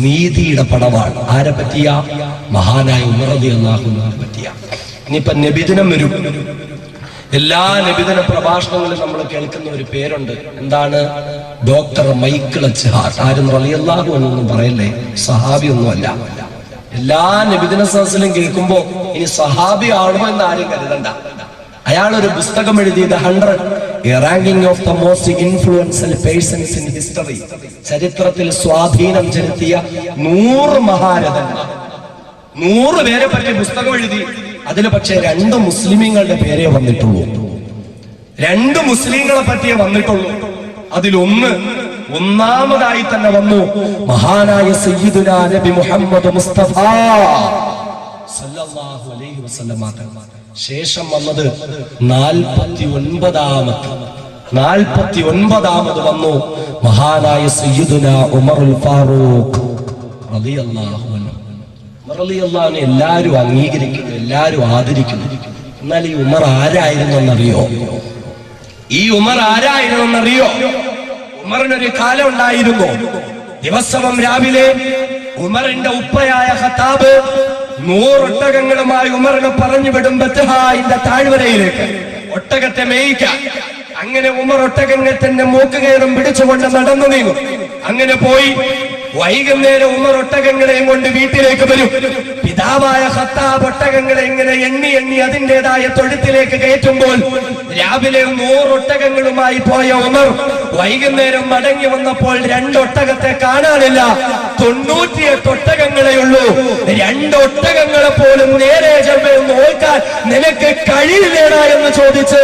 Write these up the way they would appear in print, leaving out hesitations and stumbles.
നീതിയുടെ പടവാണ്. ആരെ പറ്റിയ? മഹാനായ ഉമർ റളിയല്ലാഹു അൻഹുവിനെ പറ്റിയ. ഇനിയിപ്പൊ നബിദിനം വരും. എല്ലാ നബിദിന പ്രഭാഷണങ്ങളിലും നമ്മൾ കേൾക്കുന്ന ഒരു പേരുണ്ട്. എന്താണ്? Doctor Michael H heart. ആരും റളിയല്ലാഹു അൻഹു പറയല്ലേ, സഹാബി ഒന്നുമല്ല. എല്ലാ നബിദിന സദസ്സിലും കേൾക്കുമ്പോ ഇനി സഹാബി ആണോ എന്ന് ആരും കരുതണ്ട. അയാൾ ഒരു പുസ്തകം എഴുതിയത് 100 ranking of the most influential persons in history. ചരിത്രത്തിൽ സ്വാധീനം ചെലുത്തിയ 100 മഹാരഥന്മാർ, 100 പേരെ പറ്റി പുസ്തകം എഴുതി. അതിൽ പക്ഷേ 2 മുസ്ലിമീങ്ങളുടെ പേരേ വന്നിട്ടുള്ളൂ. 2 മുസ്ലിങ്ങളെ പറ്റിയേ വന്നിട്ടുള്ളൂ. ഒന്നാമതായി തന്നെ വന്നു മഹാനായ സയ്യിദുനാ നബി മുഹമ്മദ് മുസ്തഫ സല്ലല്ലാഹു അലൈഹി വസല്ലം. ശേഷം വന്നത് 49ാമത് വന്നു മഹാനായ സയ്യിദുനാ ഉമറുൽ ഫാറൂഖ് റളിയല്ലാഹു അൻഹു. ഉമർ റളിയല്ലാഹു അൻഹു എല്ലാവരും അംഗീകരിക്കുന്നു, എല്ലാവരും ആദരിക്കുന്നു. എന്നാൽ ഈ ഉമർ ആരായിരുന്നെന്നറിയോ? ഉമറിനൊരു കാലം ഉണ്ടായിരുന്നു. ദിവസവും രാവിലെ ഉമറിന്റെ ഉപ്പയായ ഖത്താബ് 100 ഒട്ടകങ്ങളുമായി ഉമറിനെ പറഞ്ഞു വിടും ബത്ഹായിന്റെ താഴ്വരയിലേക്ക് ഒട്ടകത്തെ മേയിക്കാൻ. അങ്ങനെ ഉമർ ഒട്ടകത്തിന്റെ മൂക്കുകയറും പിടിച്ചുകൊണ്ട് നടന്നു നീങ്ങും. അങ്ങനെ പോയി വൈകുന്നേരം ഉമർ ഒട്ടകങ്ങളെയും കൊണ്ട് വീട്ടിലേക്ക് വരും. പിതാവായ ഖത്താബ് ഒട്ടകങ്ങളെ ഇങ്ങനെ എണ്ണി അതിൻ്റെതായ തൊഴുത്തിലേക്ക് കയറ്റുമ്പോൾ രാവിലെ 100 ഒട്ടകങ്ങളുമായി പോയ ഉമർ വൈകുന്നേരം മടങ്ങി വന്നപ്പോൾ 2 ഒട്ടകത്തെ കാണാനില്ല. 98 ഒട്ടകങ്ങളെ ഉള്ളൂ. 2 ഒട്ടകങ്ങളെ പോലും നേരെ നോക്കാൻ നിനക്ക് കഴിയില്ലേടാ എന്ന് ചോദിച്ച്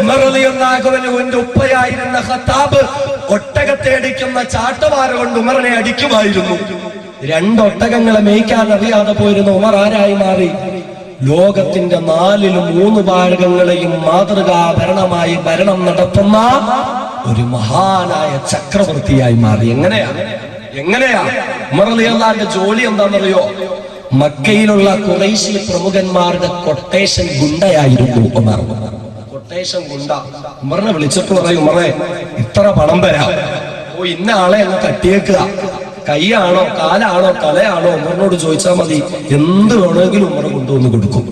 ഉമർ റളിയല്ലാഹു അൻഹുവിന്റെ ഉപ്പയായിരുന്ന ഖത്താബ് ഒട്ടകത്തെ അടിക്കുന്ന ചാട്ടവാര കൊണ്ട് ഉമറിനെ അടിക്കുമായിരുന്നു. 2 ഒട്ടകങ്ങളെ മേയ്ക്കാൻ അറിയാതെ പോയിരുന്ന ഉമർ ആരായി മാറി? ലോകത്തിന്റെ 4/3 ഭാഗങ്ങളെയും മാതൃകാ ഭരണമായി ഭരണം നടത്തുന്ന ഒരു മഹാനായ ചക്രവർത്തിയായി മാറി. എങ്ങനെയാ ഉമർ റളിയല്ലാഹുവിന്റെ ജോലി എന്താണെന്നറിയോ? മക്കയിലുള്ള ഖുറൈശി പ്രമുഖന്മാരുടെ കൊട്ടേഷൻ ഗുണ്ടയായിരുന്നു ഉമർ. കൊട്ടേഷൻ ഗുണ്ട ഉമറിനെ വിളിച്ചിട്ട് പറയും, ഉമറേ ഇത്ര പണം തരാം, ഇന്ന ആളെ അങ്ങ് തട്ടിയേക്കുക, കൈയാണോ കാലാണോ തലയാണോ ഉമറിനോട് ചോദിച്ചാൽ മതി, എന്ത് വേണമെങ്കിലും ഉമർ കൊണ്ടുവന്ന് കൊടുക്കും.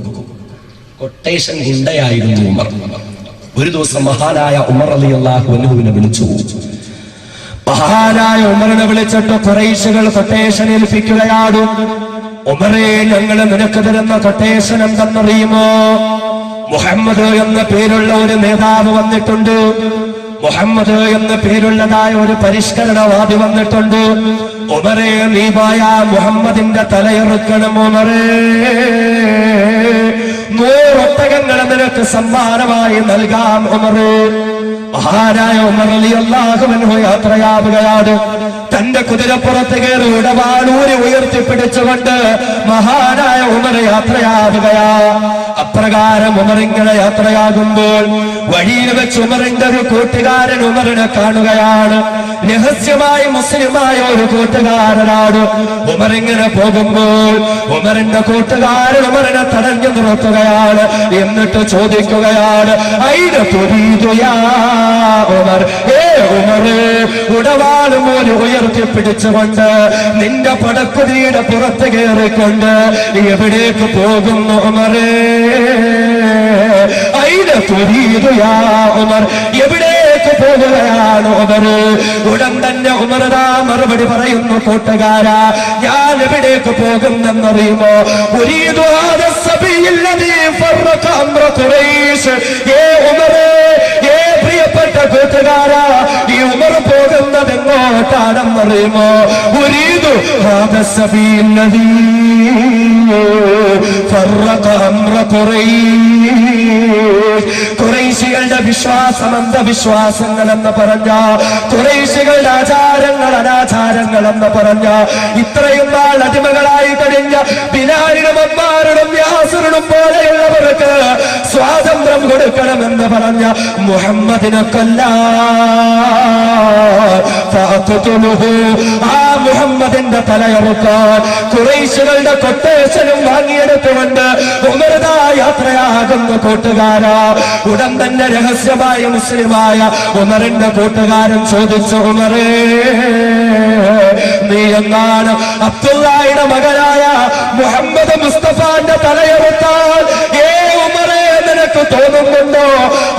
കൊട്ടേഷൻ ഗുണ്ടയായിരുന്നു ഉമർ. ഒരു ദിവസം മഹാനായ ഉമർ റളിയല്ലാഹു അൻഹുവിനെ വിളിച്ചു. മഹാനായ ഉമറിനെ വിളിച്ചിട്ട് ഖുറൈശികൾ കൊട്ടേഷൻ ഏൽപ്പിക്കുകയാണ്. ഉമറേ, ഞങ്ങള് നിനക്ക് തരുന്ന കൊട്ടേഷൻ എന്തെന്നറിയുമോ? മുഹമ്മദ് എന്ന പേരുള്ള ഒരു നേതാവ് വന്നിട്ടുണ്ട്. മുഹമ്മദ് എന്ന പേരുള്ളതായ ഒരു പരിഷ്കരണവാദി വന്നിട്ടുണ്ട്. ഉമറേ, നീ പോയ മുഹമ്മദിന്റെ തലയെറുക്കണം. ഉമറേ, 100 ഒട്ടകങ്ങളെ നിനക്ക് സമ്മാനമായി നൽകാം. ഉമറേ, മഹാനായ ഉമർ റളിയല്ലാഹു അൻഹു യാത്രയാവുകയാണ്. തന്റെ കുതിരപ്പുറത്ത് കയറി ഇടവാളൂരി ഉയർത്തിപ്പിടിച്ചുകൊണ്ട് മഹാനായ ഉമർ യാത്രയാവുകയാ. അപ്രകാരം ഉമർ ഇങ്ങനെ യാത്രയാകുമ്പോൾ വഴിയിൽ വെച്ച് ഉമറിന്റെ ഒരു കൂട്ടുകാരൻ ഉമറിനെ കാണുകയാണ്. രഹസ്യമായി മുസ്ലിമായ ഒരു കൂട്ടുകാരനാണ്. ഉമർ ഇങ്ങനെ പോകുമ്പോൾ ഉമറിന്റെ കൂട്ടുകാരൻ ഉമറിനെ തടഞ്ഞു നിർത്തുകയാണ്. എന്നിട്ട് ചോദിക്കുകയാണ്, ഐന തുരീദു യാ ഉമർ? ഉമറ്, ഉടവാള് മൂലം ഉയർത്തിപ്പിടിച്ചുകൊണ്ട് നിന്റെ പടക്കുതിയുടെ പുറത്ത് കയറിക്കൊണ്ട് എവിടേക്ക് പോകുന്നു ഉമറേ? ഐന തുരീദു യാ ഉമർ? എവിടേക്ക് പോകുകയാണ് ഉമർ? ഉടൻ തന്നെ ഉമറാ മറുപടി പറയുന്നു, കൂട്ടുകാരാ, ഞാൻ എവിടേക്ക് പോകുന്നെന്നറിയുമോ? ഉരീദു ഹാദ സബിയല്ലദീ ഫറഖ അംറ ഖുറൈശ്. ഉമറേ, പ്രിയപ്പെട്ട കൂട്ടുകാരാ, ഈ ഉമർ പോകുന്നത് എങ്ങോട്ടാണെന്നറിയുമോ? ഉരീദു ഹാദ സബിയല്ലദീ ഫറഖ അംറ ഖുറൈശ്. ഖുറൈശികളുടെ വിശ്വാസം അന്ധവിശ്വാസങ്ങൾ എന്ന് പറഞ്ഞ, ഖുറൈശികളുടെ ആചാരങ്ങൾ അനാചാരങ്ങൾ എന്ന് പറഞ്ഞ, ഇത്രയും നാൾ അടിമകളായി കഴിഞ്ഞ ബിലാലിനും അമ്മാറിനും യാസിറിനും പോലെയുള്ളവർക്ക് സ്വാതന്ത്ര്യം കൊടുക്കണമെന്ന് പറഞ്ഞ മുഹമ്മദിനെ കൊല്ലാൻ, ആ മുഹമ്മദിന്റെ തലയറുക്കാൻ ഖുറൈശികളുടെ കൊട്ടേഷനും വാങ്ങിയെടുത്തുകൊണ്ട് ഉമർദാ യാത്രയാകുന്നു കൂട്ടുകാരാ. ഉടൻ തന്നെ രഹസ്യമായ മുസ്ലിമായ ഉമറിന്റെ കൂട്ടുകാരൻ ചോദിച്ചു, ഉമറേ നീ എന്നാണ് അബ്ദുള്ളയുടെ മകനായ മുഹമ്മദ് മുസ്തഫാന്റെ തലയെറുത്താൽ ഉമറേ നിനക്ക് തോന്നുന്നുണ്ടോ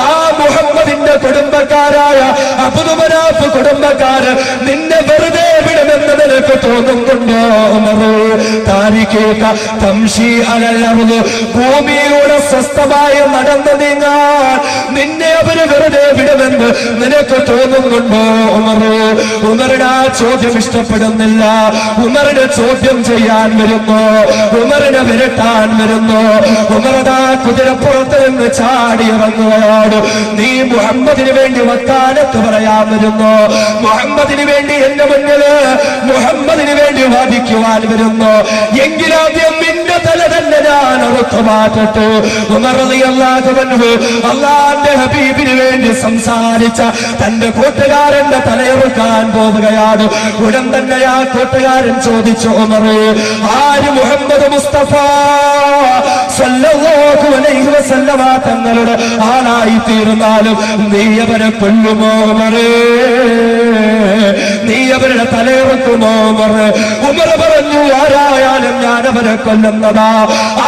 ആ മുഹമ്മദിന്റെ കുടുംബക്കാരായ അബ്ദു മനാഫ് കുടുംബക്കാര് നിന്നെ വെറുതെ വിടുമെന്ന് നിനക്ക് തോന്നുന്നുണ്ടോ? ഉമറേ താരിഖേക തംശി അലൽ അർദ്, ഭൂമിയിലൂടെ സ്വസ്ഥമായി നടന്നു നീങ്ങാൻ നിന്നെ അവര് വെറുതെ വിടുമെന്ന് നിനക്ക് തോന്നുന്നുണ്ടോ? ഉമറേ ഉമറുടെ ആ ചോദ്യം ഇഷ്ടപ്പെടുന്നില്ല. ഉമറിന് ചോദ്യം ചെയ്യാൻ വരുന്നു, ഉമറിനെ വിരട്ടാൻ വരുന്നു. ഉമറുടെ കുതിരപ്പുറത്ത് നിന്ന് ചാടി ഇറങ്ങുകയാണ്. നീ മുഹമ്മദിന് വേണ്ടി വക്കാലത്ത് പറയാൻ വരുന്നു, മുഹമ്മദിന് വേണ്ടി എന്റെ മുന്നില് മുഹമ്മദിന് വേണ്ടി വാദിക്കുവാൻ വരുന്നു. എങ്കിലാദ്യം നിന്റെ തല തന്നെ ഞാൻ അറുത്തു മാറ്റട്ടെ. ഉമർ റളിയല്ലാഹു അൻഹു അല്ലാഹുവിന്റെ ഹബീബിന് വേണ്ടി സംസാരിച്ച തന്റെ കൂട്ടുകാരന്റെ തലയെറുക്കാൻ പോവുകയാണ്. ഉടൻ തന്നെ ആ കൂട്ടുകാരൻ ചോദിച്ചു, ഉമറേ ആര് മുഹമ്മദ് മുസ്തഫ സല്ലല്ലാഹു അലൈഹി വസല്ലമ തങ്ങളുടെ ആളായി തീർന്നാലും നീ അവരെ കൊല്ലുമോ ഉമറേ? നീ അവരുടെ തലയെറുക്കുമോ ഉമറേ? ഉമർ പറഞ്ഞു, ആരായാലും ഞാൻ അവരെ കൊല്ലുന്നതാ,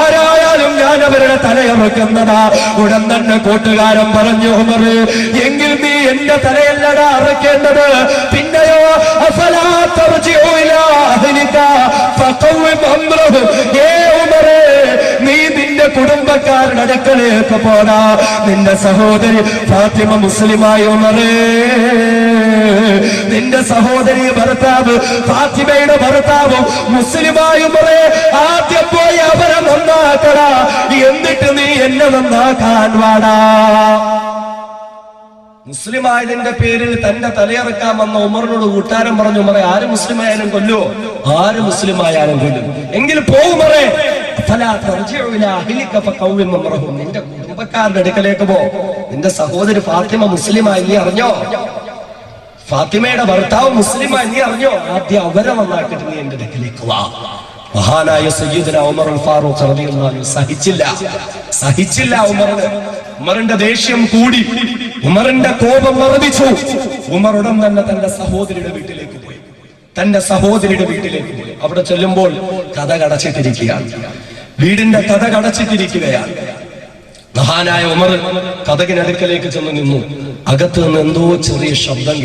ആരായാലും ഞാൻ അവരുടെ തലയെറുക്കുന്നതാ. ഉടൻ തന്നെ കൂട്ടുകാരൻ പറഞ്ഞു, ഉമറേ എങ്കിൽ നീ എന്റെ തലയല്ലടാ അറുക്കേണ്ടത്, പിന്നെയോ അഫലാ തർജിഉ ഇലാ അഹ്ലിക ഫഖവ്വിം അംറഹും. ഉമറേ നീ നിന്റെ കുടുംബക്കാരുടെ അടുക്കലേക്ക് പോടാ. നിന്റെ സഹോദരി ഫാത്തിമ മുസ്ലിമായി ഉമറേ, നിന്റെ സഹോദരി ഭർത്താവ് ഫാത്തിമയുടെ ഭർത്താവ് മുസ്ലിമായി ഉമറേ, ആദ്യം പോയി അവരെ നന്നാക്കടാ, എന്നിട്ട് നീ എന്നെ നന്നാക്കാൻ വാടാ. മുസ്ലിം ആയതിന്റെ പേരിൽ തന്റെ തലയിറക്കാൻ വന്ന ഉമറിനോട് കൂട്ടുകാരൻ പറഞ്ഞു, ഉമറേ ആര് മുസ്ലിം ആയാലും കൊല്ലുവോ? ആര് മുസ്ലിം ആയാലും കൊല്ലും, എങ്കിൽ പോകുമറേ. നിന്റെ കുടുംബക്കാരുടെ അടുക്കലേക്ക് പോ. നിന്റെ സഹോദരി ഫാത്തിമ മുസ്ലിമായി, നീ അറിഞ്ഞോ? ഫാത്തിമയുടെ ഭർത്താവ് മുസ്ലിമായി, നീ അറിഞ്ഞോ? ആദ്യം അവരെ നന്നാക്കിട്ട് നീ എന്റെ അടുക്കലേക്ക് വാ. മഹാനായ സയ്യിദുനാ ഉമർ അൽ ഫാറൂഖ് റളിയല്ലാഹു അൻഹു സഹിച്ചില്ല. ഉമറിന്റെ ദേഷ്യം കൂടി, ഉമറിന്റെ കോപം വർദ്ധിച്ചു. ഉമർ ഉടൻ തന്നെ തന്റെ സഹോദരിയുടെ വീട്ടിലേക്ക് പോയി. അവിടെ ചെല്ലുമ്പോൾ കഥ കടച്ചിട്ടിരിക്കുകയാണ്. വീടിന്റെ കഥ കടച്ചിട്ടിരിക്കുകയാണ്. മഹാനായ ഉമർ കഥകിനടുക്കലേക്ക് ചെന്ന് നിന്നു. അകത്ത് നിന്ന് എന്തോ ചെറിയ ശബ്ദം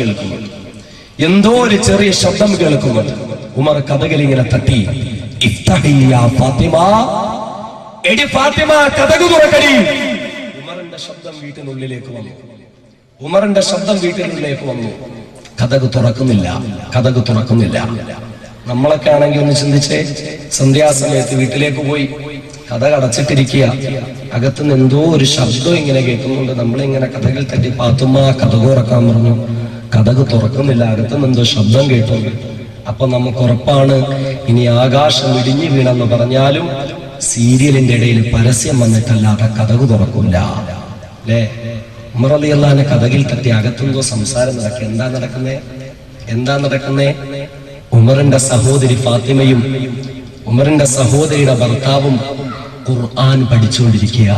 കേൾക്കുന്നുണ്ട്. ഉമർ കഥകിൽ ഇങ്ങനെ തട്ടി, ഇഫ്തഹി യാ ഫാത്തിമ, എടി ഫാത്തിമ കഥകു തുറക്കടി. ഉമറിന്റെ ശബ്ദം വീട്ടിനുള്ളിലേക്ക് വന്നു. കഥകു തുറക്കുന്നില്ല. നമ്മളൊക്കെ ആണെങ്കിൽ ഒന്ന് ചിന്തിച്ചേ, സന്ധ്യാസമയത്ത് വീട്ടിലേക്ക് പോയി കഥ അടച്ചിട്ടിരിക്കുക, അകത്തുനിന്ന് എന്തോ ഒരു ശബ്ദം ഇങ്ങനെ കേൾക്കുന്നുണ്ട്. നമ്മളിങ്ങനെ കഥകൾ തട്ടി, ഫാത്തിമ കഥകു തുറക്കാൻ പറഞ്ഞു, കഥകു തുറക്കുന്നില്ല, അകത്തുനിന്ന് എന്തോ ശബ്ദം കേട്ടു. അപ്പൊ നമുക്ക് ഉറപ്പാണ്, ഇനി ആകാശം ഇടിഞ്ഞു വീണെന്ന് പറഞ്ഞാലും സീരിയലിന്റെ ഇടയിൽ പരസ്യം വന്നിട്ടല്ലാതെ കഥകു തുറക്കില്ല അല്ലേ? ഉമർ റളിയല്ലാഹു അൻഹു കഥകിൽ തട്ടി, അകത്തെന്തോ സംസാരം നടക്കുക. എന്താ നടക്കുന്നേ? ഉമറിന്റെ സഹോദരി ഫാത്തിമയും ഉമറിന്റെ സഹോദരിയുടെ ഭർത്താവും ഖുർആൻ പഠിച്ചുകൊണ്ടിരിക്കുക.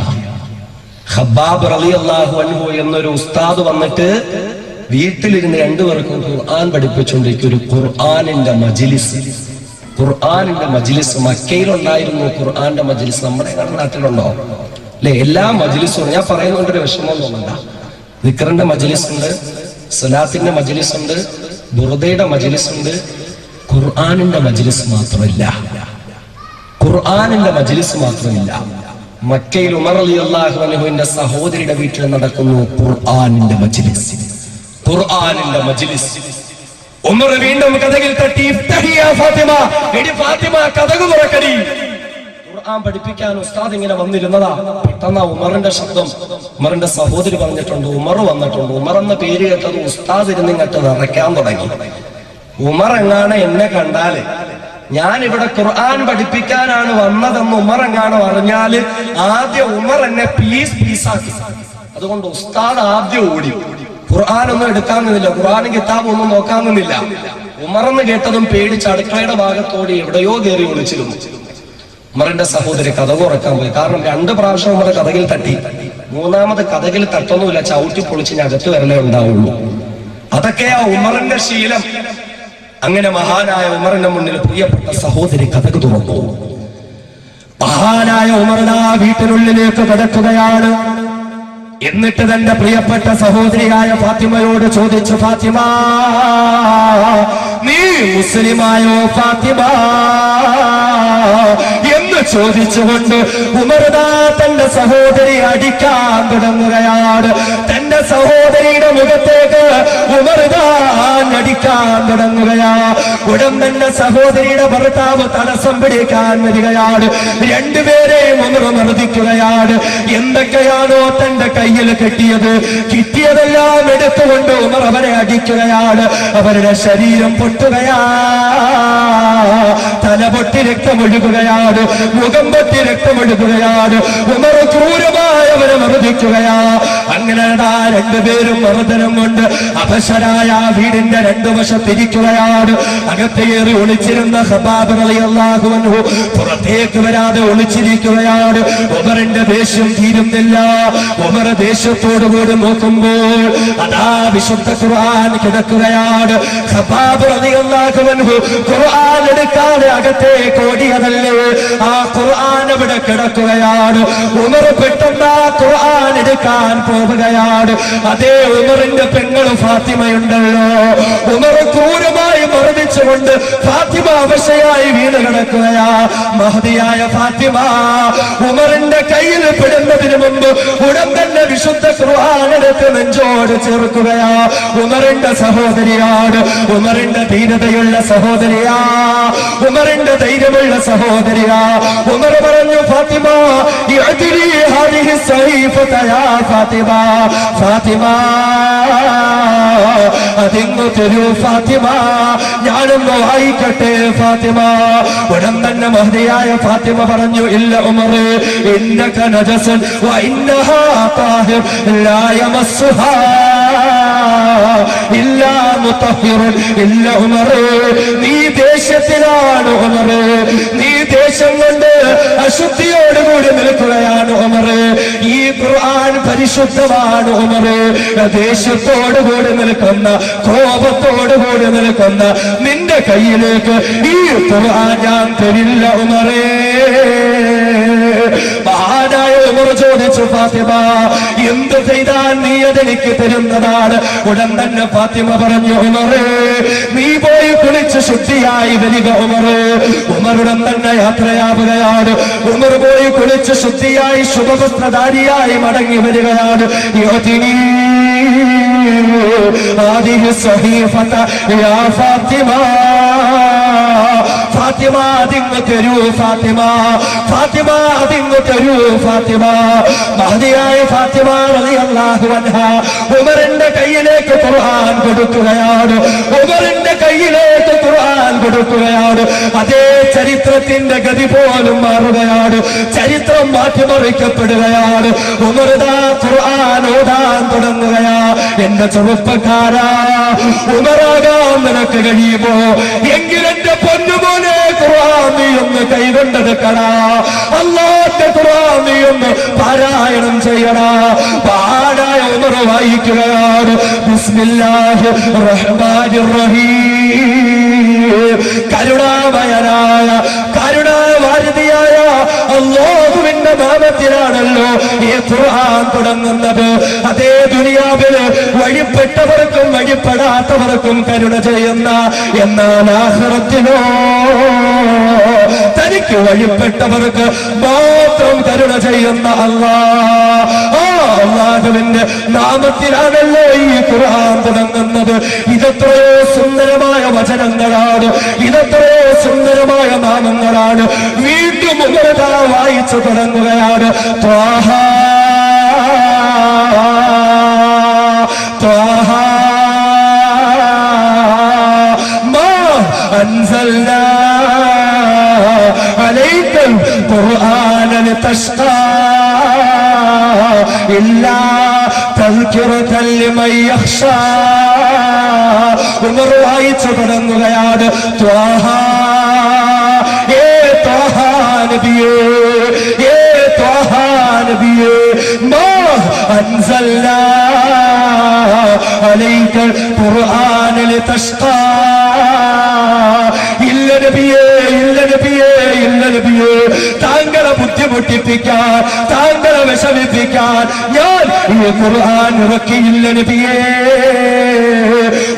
ഖബ്ബാബ് റളിയല്ലാഹു അൻഹു എന്നൊരു ഉസ്താദ് വന്നിട്ട് വീട്ടിലിരുന്ന് രണ്ടുപേർക്കും ഖുർആൻ പഠിപ്പിച്ചുകൊണ്ടിരിക്കുക. ഒരു ഖുർആനിന്റെ മജ്ലിസ് മക്കയിലുണ്ടായിരുന്നു. ഖുർആന്റെ മജ്ലിസ് നമ്മുടെ നാട്ടിലുണ്ടോ അല്ലെ? എല്ലാ മജ്ലിസും ഞാൻ പറയുന്നൊരു വിഷമം തോന്നണ്ട. ദിക്റിന്റെ മജ്ലിസ് ഉണ്ട്, സലാത്തിന്റെ മജ്ലിസ് ഉണ്ട്, ബുർദയുടെ മജ്ലിസ് ഉണ്ട്. ഖുർആനിന്റെ മജ്ലിസ് മാത്രമില്ല. മക്കയിൽ ഉമർ റളിയല്ലാഹു അൻഹുവിന്റെ സഹോദരിയുടെ വീട്ടിൽ നടക്കുന്നു ഖുർആനിന്റെ മജ്ലിസ്. ഉമർ വീണ്ടും കഥകിൽ തട്ടി, ഇഫ്തഹി യാ ഫാത്തിമ, എടി ഫാത്തിമ കഥകു തുറക്കടി. ഖുർആൻ പഠിപ്പിക്കാൻ ഉസ്താദ് ഇങ്ങനെ വന്നിരുന്നതാ. പെട്ടെന്ന് ഉമറിന്റെ ശബ്ദം, ഉമറിന്റെ സഹോദരി പറഞ്ഞിട്ടുണ്ട്, ഉമർ വന്നിട്ടുണ്ട്. ഉമർ എന്ന പേര് കേട്ടത് ഉസ്താദ് ഇരുന്നിങ്ങട്ട് നിറയ്ക്കാൻ തുടങ്ങി. ഉമർ എങ്ങാണ് എന്നെ കണ്ടാല്, ഞാൻ ഇവിടെ ഖുർആൻ പഠിപ്പിക്കാനാണ് വന്നതെന്ന് ഉമർ എങ്ങാണ് പറഞ്ഞാല് ആദ്യം ഉമർ എന്നെ പീസാക്കി. അതുകൊണ്ട് ഉസ്താദ് ആദ്യം ഓടി. ഖുർആൻ ഒന്നും എടുക്കാൻ നിന്നില്ല, ഖുർആനും കിതാബും ഒന്നും നോക്കാൻ നിന്നില്ല. ഉമറെന്ന് കേട്ടതും പേടിച്ച് അടുക്കളയുടെ ഭാഗത്തോടെ എവിടെയോ കയറി ഒളിച്ചിരുന്നു. ഉമറിന്റെ സഹോദരി കതക് ഉറക്കാൻ പോയി. കാരണം 2 പ്രാവശ്യം ഉമർ കതകിൽ തട്ടി, 3ാമത് കതകിൽ തട്ടൊന്നുമില്ല, ചവിട്ടി പൊളിച്ച് അകത്ത് വരലേ ഉണ്ടാവുള്ളൂ. അതൊക്കെയാ ഉമറിന്റെ ശീലം. അങ്ങനെ മഹാനായ ഉമറിന്റെ മുന്നിൽ പ്രിയപ്പെട്ട സഹോദരി കതക് തുറന്നു. മഹാനായ ഉമറിനാ വീട്ടിനുള്ളിലേക്ക് കടക്കുകയാണ്. എന്നിട്ട് തന്റെ പ്രിയപ്പെട്ട സഹോദരിയായ ഫാത്തിമയോട് ചോദിച്ചു, ഫാത്തിമ, നീ മുസ്ലിമായോ ഫാത്തിമ എന്ന് ചോദിച്ചുകൊണ്ട് ഉമർദാ തന്റെ സഹോദരി അടിക്കാൻ തുടങ്ങുകയാണ്. തന്റെ സഹോദരിയുടെ മുഖത്തേക്ക് ഉമർദാ അടിക്കാൻ തുടങ്ങുകയാ. ഉടൻ തന്റെ സഹോദരിയുടെ ഭർത്താവ് തടസ്സം പിടിക്കാൻ വരികയാണ്. രണ്ടുപേരെയും ഉമർ മർദ്ദിക്കുകയാണ്. എന്തൊക്കെയാണോ തന്റെ കയ്യിൽ കിട്ടിയതെല്ലാം എടുത്തുകൊണ്ട് ഉമർ അവരെ അടിക്കുകയാണ്. അവരുടെ ശരീരം പൊട്ടുകയാ, തല പൊട്ടി രക്തമൊഴുകുകയാണ്, മുഖം പൊട്ടി രക്തമൊഴുകുകയാണ്. ഉമർ ക്രൂരമായി അവരെ മർദ്ദിക്കുകയാ. അങ്ങനെ രണ്ടുപേരും മർദ്ദനം കൊണ്ട് അവശരായ വീടിന്റെ 2 വശത്തിരിക്കുകയാണ്. അകത്തേറി ഒളിച്ചിരുന്ന ഖബാബ് റളിയല്ലാഹു അൻഹു പുറത്തേക്ക് വരാതെ ഒളിച്ചിരിക്കുകയാണ്. ഉമറിന്റെ ദേഷ്യം തീരുന്നില്ല. ഉമർ ദേഷ്യത്തോടുകൂടി നോക്കുമ്പോൾ അതാ വിശുദ്ധ ഖുർആൻ കിടക്കുകയാണ്. ഖബാബ് റളിയല്ലാഹു അൻഹു ഖുർആൻ എടുക്കാതെ അകത്തേക്ക് ഓടിയതല്ലേ, ആ ഖുർആൻ അവിടെ കിടക്കുകയാണ്. ഉമർ പെട്ടെന്ന് ആ ഖുർആൻ എടുക്കാൻ പോവുകയാണ്. അതേ ഉമറിന്റെ പെങ്ങൾ ഫാത്തിമയുണ്ടല്ലോ, ഉമർ ക്രൂരമായി മർദ്ദിച്ചുകൊണ്ട് ഫാത്തിമ അവശയായി വീണ് കിടക്കുകയാ. മഹദിയായ ഫാത്തിമ ഉമറിന്റെ കയ്യിൽ പെടുന്നതിന് മുമ്പ് ഉടൻ തന്നെ വിശുദ്ധ ഖുർആൻ എടുത്ത് നെഞ്ചോട് ചേർക്കുകയാ. ഉമറിന്റെ സഹോദരിയാണ്, ഉമറിന്റെ ധീരതയുള്ള സഹോദരിയാ, ഉമറിന്റെ ധൈര്യമുള്ള സഹോദരിയാ. ഉമർ പറഞ്ഞു, ഫാത്തിമ ഇഅ്തിലി ഹാദിഹി സഹീഫത യാ ഫാത്തിമ, ഫാത്തിമ അതിങ്ങു തരൂ ഫാത്തിമ, ഞാനൊന്ന് വായിക്കട്ടെ ഫാത്തിമ. ഉടൻ തന്നെ മഹദിയായ ഫാത്തിമ പറഞ്ഞു, ഇല്ല ഉമർ, ഇന്നക നജസുൻ വ ഇന്നഹാ താഹിർ ലാ യമസ്സുഹാ ഇല്ലാ മുതഹിറുൻ. ഇല്ല ഉമർ, നീ ദേഷ്യത്തിലാണ് ഉമർ, നീ ദേഷ്യം കൊണ്ട് അശുദ്ധിയോടുകൂടി നിൽക്കുകയാണ് ഉമർ. ഈ ഖുർആൻ പരിശുദ്ധമാണ് ഉമർ. ദേഷ്യത്തോടുകൂടി നിൽക്കുന്ന, കോപത്തോടുകൂടി നിൽക്കുന്ന നിന്റെ കയ്യിലേക്ക് ഈ ഖുർആൻ ഞാൻ തരില്ല ഉമറേ. മഹാനായ ഉമർ ചോദിച്ചു, ഫാത്തിമ എന്ത് ചെയ്താൽ നീ അതെനിക്ക് തരുന്നതാണ്? ഉടൻ തന്നെ ഫാത്തിമ പറഞ്ഞു, ഉമറേ നീ പോയി കുളിച്ച് ശുദ്ധിയായി വരിക ഉമറേ. ഉമറുടൻ തന്നെ യാത്രയാവുകയാണ്. ഉമർ പോയി കുളിച്ച് ശുദ്ധിയായി ശുഭവസ്ത്രധാരിയായി മടങ്ങി വരികയാണ്. هذه الصحيفة يا فاطمة ഫാത്തിമ അതിങ്ങ് തരൂ ഫാത്തിമ, ഫാത്തിമ അതിങ്ങ് തരൂ ഫാത്തിമ. മഹദിയായ ഫാത്തിമ റളിയല്ലാഹു അൻഹാ ഉമറിന്റെ കയ്യിലേക്ക് ഖുർആൻ കൊടുക്കുകയാണ്. ഉമറിന്റെ കയ്യിലേക്ക് ഖുർആൻ കൊടുക്കുകയാണ്. അതേ ചരിത്രത്തിന്റെ ഗതി പോലും മാറുകയാണ്. ചരിത്രം മാറ്റിമറിക്കപ്പെടുകയാണ്. ഉമർ ദാ ഖുർആൻ ഓതാൻ തുടങ്ങുകയാ. എന്റെ ചെറുപ്പക്കാരാ, ഉമറാകാൻ നിനക്ക് കഴിയുമോ? എങ്കിൽ എന്റെ പൊന്നുമോനെ ഖുർആൻ നീ ഒന്ന് കൈകൊണ്ടെടുക്കടാ. അല്ലാഹുവിന്റെ ഖുർആൻ നീ ഒന്ന് പാരായണം ചെയ്യടാ. പാടായ ഉമർ വായിക്കുകയാണ്. ബിസ്മില്ലാഹിർ റഹ്മാനിർ റഹീം. കരുണാമയനായ, കരുണാവാരിധിയായ അല്ലാഹുവിന്റെ നാമത്തിലാണല്ലോ ഈ ഖുർആൻ തുടങ്ങുന്നത്. അതേ ദുനിയാവിൽ വഴിപ്പെട്ടവർക്കും വഴിപ്പെടാത്തവർക്കും കരുണ ചെയ്യുന്ന, എന്നാൽ ആഖിറത്തിലോ തനിക്ക് വഴിപ്പെട്ടവർക്ക് മാത്രം കരുണ ചെയ്യുന്ന അല്ലാഹുവിന്റെ നാമത്തിലാണല്ലോ ഈ ഖുർആൻ തുടങ്ങുന്നത്. ഇതെത്രയോ സുന്ദരമായ വചനങ്ങളാണ്, ഇതെത്രയോ സുന്ദരമായ നാമങ്ങളാണ്. വീണ്ടും ഉമർദാ വായിച്ചു തുടങ്ങുകയാണ്. ത്വാഹ ത്വാഹ മാ അൻസൽനാ അലൈക്കൽ ഖുർആന ലിതഷ്ഖാ ഇല്ലാ തദ്കിറതൻ ലിമൻ യഖ്ശാ. ഉമർ വായിച്ചു തുടങ്ങുകയാണ്, ത്വാഹ ഏ ത്വാഹ നബിയേ, ഏ ത്വാഹ നബിയേ, മാ അൻസൽനാ അലൈക്കൽ ഖുർആന ലിതഷ്ഖാ. ഇല്ല നബിയേ, ഇല്ല നബിയേ, ഇല്ല നബിയേ, താങ്കളെ ബുദ്ധിമുട്ടിപ്പിക്കാൻ, താങ്കളെ വിഷമിപ്പിക്കാൻ ഞാൻ ഈ ഖുർആൻ ഇറക്കിയില്ല നബിയേ.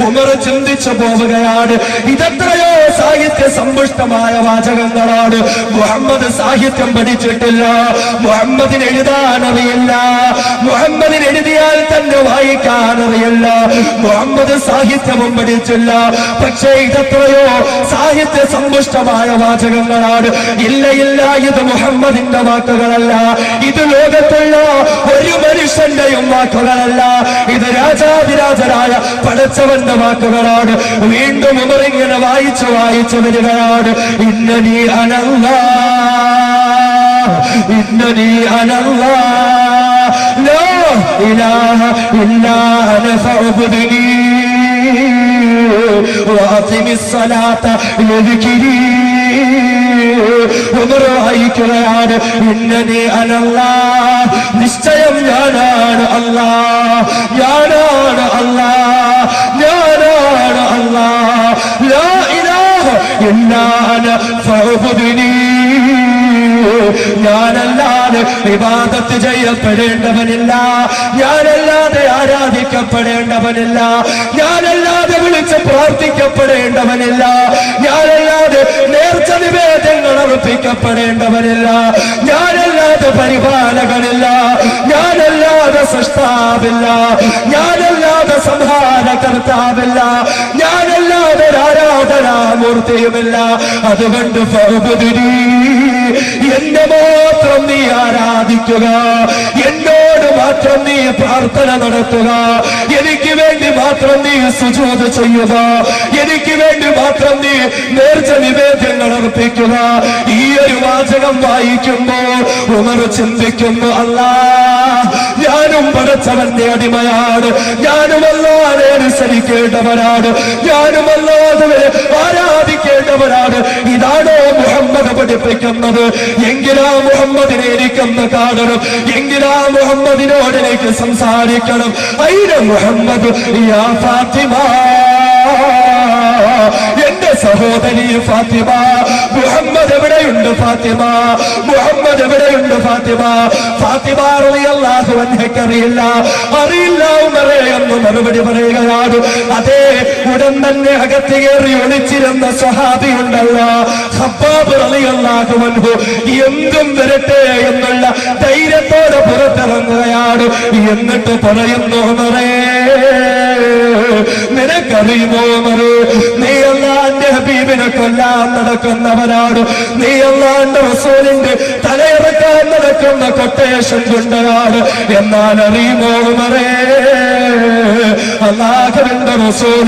ഉമർ ചിന്തിച്ചു പോവുകയാണ്, ഇതെത്രയോ സാഹിത്യ സമ്പുഷ്ടമായ വാചകങ്ങളാണ്. മുഹമ്മദ് സാഹിത്യം പഠിച്ചിട്ടില്ല, മുഹമ്മദിന് എഴുതാൻ അറിയില്ല, മുഹമ്മദിന് എഴുതിയാൽ തന്നെ വായിക്കാൻ അറിയില്ല, മുഹമ്മദ് സാഹിത്യവും പഠിച്ചില്ല. പക്ഷേ ഇതെത്രയോ സാഹിത്യ സമ്പുഷ്ടമായ വാചകങ്ങളാണ്. ഇല്ല ഇല്ല, ഇത് മുഹമ്മദിന്റെ വാക്കുകളല്ല, ഇത് ലോകത്തുള്ള ഒരു മനുഷ്യന്റെയും വാക്കുകളല്ല, ഇത് രാജാതിരാജനായ പടച്ചവന്റെ വാക്കുകളാണ്. വീണ്ടും ഉമർ ഇങ്ങനെ വായിച്ചു വായിച്ചു വരികയാണ്, ഇന്നനി അനല്ലാഹ്, ഇന്നനി അനല്ലാഹ്, ലാ ഇലാഹ ഇല്ലാ അന ഫഅബ്ദുനി വഅഖിമിസ് സ്വലാത്ത ലിദ്കിരി. ഉമർ വായിക്കുകയാണ്, ഇന്നനി അനല്ലാഹ്, നിശ്ചയം ഞാനാണ് അല്ലാഹ്, ഞാനാണ് അല്ലാഹ്, ഞാനാണ് അല്ലാഹ്, ലാ ഇലാഹ ഇല്ലാ അന ഫഅബ്ദുനി. ഞാനല്ലാതെ ഇബാദത്ത് ചെയ്യപ്പെടേണ്ടവനില്ല, ഞാനല്ലാതെ ആരാധിക്കപ്പെടേണ്ടവനില്ല, ഞാനല്ലാതെ വിളിച്ച് പ്രാർത്ഥിക്കപ്പെടേണ്ടവനില്ല, ഞാനല്ലാതെ നേർച്ച നിവേദ്യങ്ങൾ അർപ്പിക്കപ്പെടേണ്ടവനില്ല, ഞാനല്ലാതെ പരിപാലകനില്ല, ഞാനല്ലാതെ സൃഷ്ടാവില്ല, ഞാനല്ലാതെ സംഹാരകർത്താവില്ല, ഞാനല്ലാതെ ആരാധനാമൂർത്തിയുമില്ല. അതുകൊണ്ട് ഫഅബ്ദുനി, എന്നെ മാത്രം നീ ആരാധിക്കുക, എന്നോട് മാത്രം നീ പ്രാർത്ഥന നടത്തുക, എനിക്ക് വേണ്ടി മാത്രം നീ സുജൂദ് ചെയ്യുക, എനിക്ക് വേണ്ടി മാത്രം നീ നേർച്ച നിവേദ്യങ്ങൾ അർപ്പിക്കുക. ഈ ഒരു വാചകം വായിക്കുമ്പോൾ ഉമർ ചിന്തിക്കുന്നു, അല്ലാഹ്, ഞാനും പടച്ചവന്റെ അടിമയാണ്, ഞാനും അല്ലാഹുവിനെ അനുസരിക്കേണ്ടവരാണ്, ഞാനും അല്ലാഹുവിനെ ആരാധിക്കേണ്ടവരാണ്. ഇതാണോ മുഹമ്മദ് പഠിപ്പിക്കുന്നത്? എങ്കിലാ മുഹമ്മദിനെ എനിക്കൊന്ന് കാണണം, എങ്കിലാ മുഹമ്മദിനോട് എനിക്ക് സംസാരിക്കണം. ഐന മുഹമ്മദ് യാ ഫാത്തിമ, എന്റെ സഹോദരി ഫാത്തിമ, മുഹമ്മദ് എവിടെയുണ്ട് ഫാത്തിമ, മുഹമ്മദ് എവിടെയുണ്ട് ഫാത്തിമ? ഫാത്തിമ റളിയല്ലാഹു അൻഹയ്ക്ക് അറിയില്ല, അറിയില്ല ഉമറേ എന്ന് മറുപടി പറയുകയാണ്. അതേ, ഉടൻ തന്നെ അകത്ത് കയറി ഒളിച്ചിരുന്ന സ്വഹാബി ഉണ്ടല്ലോ, ഖബ്ബാബ് റളിയല്ലാഹു അൻഹു, എന്തും വരട്ടെ എന്നുള്ള ധൈര്യത്തോടെ പുറത്തിറങ്ങുകയാണ്. എന്നിട്ട് പറയുന്നു, ഉമറേ, നിനക്കറിയുമോ ഉമറേ, നീ അല്ലാഹുവിന്റെ ഹബീബിനെ കൊല്ലാൻ നടക്കുന്നവനാണ്, നീ അല്ലാഹുവിന്റെ റസൂലിന്റെ തലയിറക്കാൻ നടക്കുന്ന കൊട്ടേഷൻ കൊണ്ടതാണ്. എന്നാൽ അറിയുമോ ഉമറേ, അല്ലാഹുവിന്റെ റസൂൽ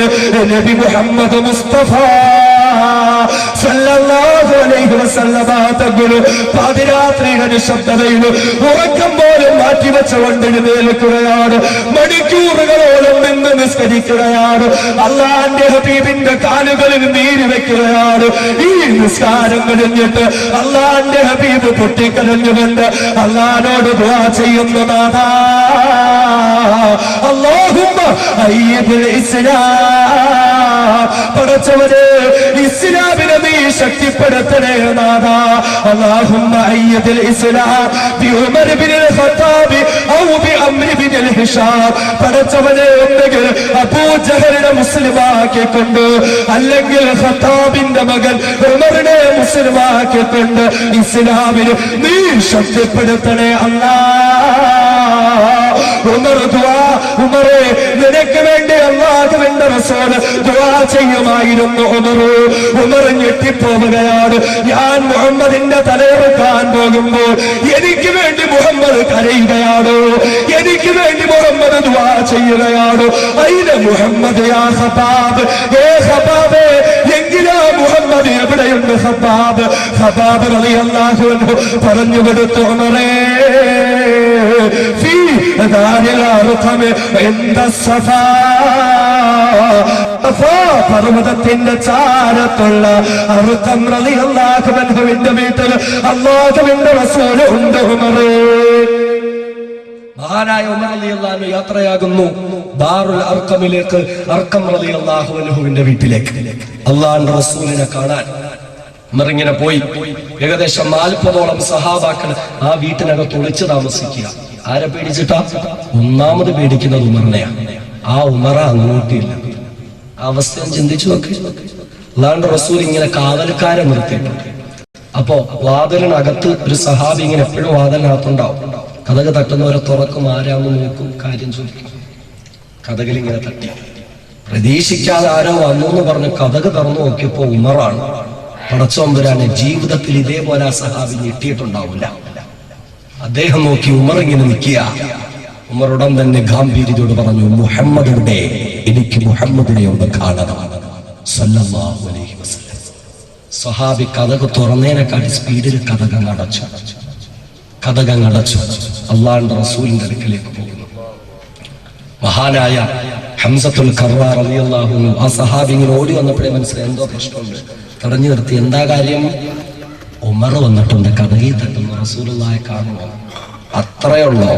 നബി മുഹമ്മദ് മുസ്തഫ സല്ലല്ലാഹു അലൈഹി വസല്ലമ തങ്ങള് പാതിരാത്രിയുടെ നിശബ്ദതയിൽ ഉറക്കം പോലും മാറ്റിവെച്ചുകൊണ്ട് എഴുന്നേൽക്കുകയാണ്, മണിക്കൂറുകളോളം നിന്ന് നിസ്കരിക്കുകയാണ്, അല്ലാഹുവിന്റെ ഹബീബിന്റെ കാലുകളിൽ നീര് വെക്കുകയാണ്. ഈ നിസ്കാരം കഴിഞ്ഞിട്ട് അല്ലാഹുവിന്റെ ഹബീബ് പൊട്ടിക്കരഞ്ഞുകൊണ്ട് അല്ലാഹുവോട് ദുആ ചെയ്യുന്നു, നാഥാ അല്ലാഹുമ്മ അയ്യിദിൽ ഇസ്ലാം, പടച്ചവനെ ഇസ്ലാമിനെ നീ ശക്തിപ്പെടുത്തണേ നാഥാ. അല്ലാഹുമ്മ അയ്യിദിൽ ഇസ്ലാം ബി ഉമർ ഇബ്നുൽ ഖത്താബ് ഔ ബി അംർ ഇബ്നുൽ ഹിഷാം, പടച്ചവനെ ഒന്നുകിൽ അബൂജഹലിനെ മുസ്ലിമാക്കിക്കൊണ്ട്, അല്ലെങ്കിൽ ഖത്താബിന്റെ മകൻ ഉമറിനെ മുസ്ലിമാക്കിക്കൊണ്ട് ഇസ്ലാമിന് നീ ശക്തിപ്പെടുത്തണേ അല്ലാഹ്. ഉമർ ദുആ, ഉമറേ, നിനക്ക് വേണ്ടി അല്ലാഹുവിന്റെ റസൂൽ ദുആ ചെയ്യുമായിരുന്നു. ഉമർ ഞെട്ടിപ്പോവുകയാണ്. ഞാൻ മുഹമ്മദിന്റെ തലയിറക്കാൻ പോകുമ്പോൾ എനിക്ക് വേണ്ടി മുഹമ്മദ് കരയുകയാണോ, എനിക്ക് വേണ്ടി മുഹമ്മദ് ദുആ ചെയ്യുകയാണോ? ഐന മുഹമ്മദ് യാ ഖബാബ്, ഏ ഖബാബേ, എങ്കിലാ മുഹമ്മദ് എവിടെ കണ്ട് ഖബ്ബാബ് റളിയല്ലാഹു അൻഹു പറഞ്ഞു കൊടുത്തു, ഉമറേ ഫീ ദാരിൽ അർഖം ഇൻദ സഫാ, പർവ്വതത്തിന്റെ ചാരത്തുള്ള അർഖം റളിയല്ലാഹു അൻഹുവിന്റെ വീട്ടിൽ അല്ലാഹുവിന്റെ റസൂൽ ഉണ്ട് ഉമറേ. മഹാനായ ഉമർ റളിയല്ലാഹു അൻഹു യാത്രയാകുന്നു ദാറുൽ അർഖമിലേക്ക്, അർഖം റളിയല്ലാഹു അൻഹുവിന്റെ വീട്ടിലേക്ക് അല്ലാഹുവിന്റെ റസൂലിനെ കാണാൻ ഉമർ ഇങ്ങനെ പോയി. ഏകദേശം 40ഓളം സഹാബാക്കൾ ആ വീട്ടിനകത്ത് ഒളിച്ചു താമസിക്കുക. ആരെ പേടിച്ചിട്ടാ? ഒന്നാമത് പേടിക്കുന്നത് ഉമറിനെയാണ്. ആ ഉമറ അങ്ങോട്ടില്ല. ആ അവസ്ഥ ചിന്തിച്ചു നോക്കി. അല്ലാഹുവിന്റെ റസൂൽ ഇങ്ങനെ കാവൽക്കാരെ നിർത്തിയിട്ടുണ്ട്. അപ്പോ വാതിലിനകത്ത് ഒരു സഹാബി ഇങ്ങനെ എപ്പോഴും വാതിലിനകത്തുണ്ടാവും. കഥക് തട്ടുന്നവരെ തുറക്കും, ആരാന്ന് നോക്കും, കാര്യം ചോദിക്കും. കഥകളിങ്ങനെ തട്ടി, പ്രതീക്ഷിക്കാതെ ആരോ വന്നു എന്ന് പറഞ്ഞ് കഥക് തുറന്നു നോക്കിയപ്പോ ഉമറാണ്. പടച്ചോമ്പുരാനെ ജീവിതത്തിൽ ഇതേപോലെ ആ സഹാബി ഞെട്ടിയിട്ടുണ്ടാവില്ല. അദ്ദേഹം നോക്കി ഉമർ ഇങ്ങനെ നിൽക്കുക. ഉമർ ഉടൻ തന്നെ ഗാംഭീര്യത്തോട് പറഞ്ഞു, മുഹമ്മദിന്റെ, എനിക്ക് മുഹമ്മദിനെ ഒന്ന് കാണണം സല്ലല്ലാഹു അലൈഹി വസല്ലം. സഹാബി കഥക് തുറന്നതിനെക്കാട്ടി സ്പീഡിൽ കഥകങ്ങ് അടച്ചു. അല്ലാഹുവിന്റെ റസൂലിന്റെ അടുക്കലേക്ക് പോകുന്നു. മഹാനായ ഹംസത്തുൽ കർറാർ റളിയല്ലാഹു അൻഹു ആ സഹാബി ഇങ്ങനെ ഓടി വന്നപ്പോഴേ മനസ്സിലായി എന്തോ പ്രശ്നമുണ്ട്. തടഞ്ഞു നിർത്തി. എന്താ കാര്യം? ഉമർ വന്നിട്ടുണ്ട്, കഥകിൽ തട്ടുന്നു, റസൂലുള്ളാഹിയെ കാണുമോ? അത്രയുള്ളോ?